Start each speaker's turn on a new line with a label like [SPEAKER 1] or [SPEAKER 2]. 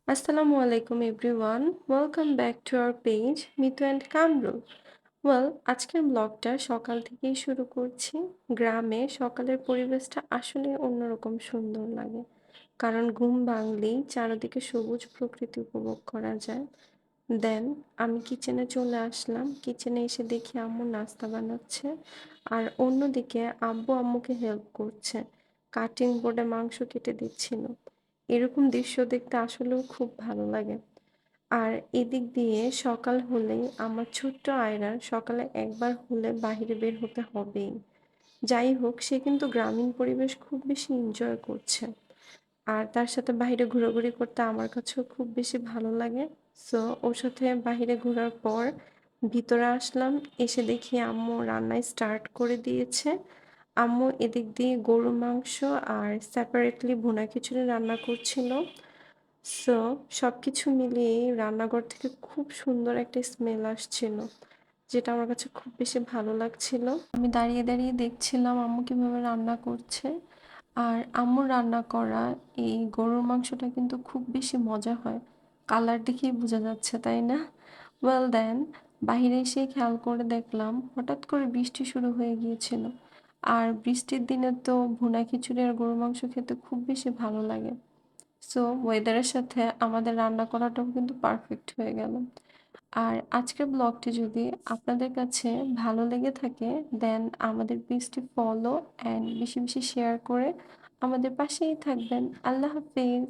[SPEAKER 1] Assalamu alaikum everyone. Welcome back to our page Mitu and Kamrul. আজকের ব্লগটা সকাল থেকেই শুরু করছি। গ্রামে সকালের পরিবেশটা আসলে অন্যরকম সুন্দর লাগে। কারণ ঘুম ভাঙলেই চারদিকে সবুজ প্রকৃতি উপভোগ করা যায়। দেন আমি কিচেনে চলে আসলাম। কিচেনে এসে দেখি আম্মু নাস্তা বানাচ্ছে। আর অন্যদিকে আব্বু আম্মুকে হেল্প করছে। কাটিং বোর্ডে মাংস কেটে দিচ্ছিল। এরকম দৃশ্য দেখতে আসলেও খুব ভালো লাগে। আর এদিক দিয়ে সকাল হলেই আমার ছোট্ট আয়রার সকালে একবার হলে বাহিরে বের হতে হবেই। যাই হোক, সে কিন্তু গ্রামীণ পরিবেশ খুব বেশি এনজয় করছে। আর তার সাথে বাহিরে ঘোরাঘুরি করতে আমার কাছেও খুব বেশি ভালো লাগে। সো ওর সাথে বাহিরে ঘোরার পর ভিতরে আসলাম। এসে দেখি আম্মু রান্নায় স্টার্ট করে দিয়েছে। আম্মু এদিক দিয়ে গরুর মাংস আর সেপারেটলি ভুনা খিচুড়ি রান্না করছিল। সো সবকিছু মিলিয়েই রান্নাঘর থেকে খুব সুন্দর একটা স্মেল আসছিল, যেটা আমার কাছে খুব বেশি ভালো লাগছিল। আমি দাঁড়িয়ে দাঁড়িয়ে দেখছিলাম আম্মু কিভাবে রান্না করছে। আর আম্মুর রান্না করা এই গরুর মাংসটা কিন্তু খুব বেশি মজা হয়। কালার দেখেই বোঝা যাচ্ছে, তাই না? দেন বাহিরে এসে খেয়াল করে দেখলাম হঠাৎ করে বৃষ্টি শুরু হয়ে গিয়েছিল। আর বৃষ্টির দিনে তো ভুনা খিচুড়ি আর গরুর মাংস খেতে খুব বেশি ভালো লাগে। সো ওয়েদারের সাথে আমাদের রান্না করাটাও কিন্তু পারফেক্ট হয়ে গেল। আর আজকের ব্লগটি যদি আপনাদের কাছে ভালো লেগে থাকে, দেন আমাদের পেজটি ফলো অ্যান্ড বেশি বেশি শেয়ার করে আমাদের পাশেই থাকবেন। আল্লাহ হাফেজ।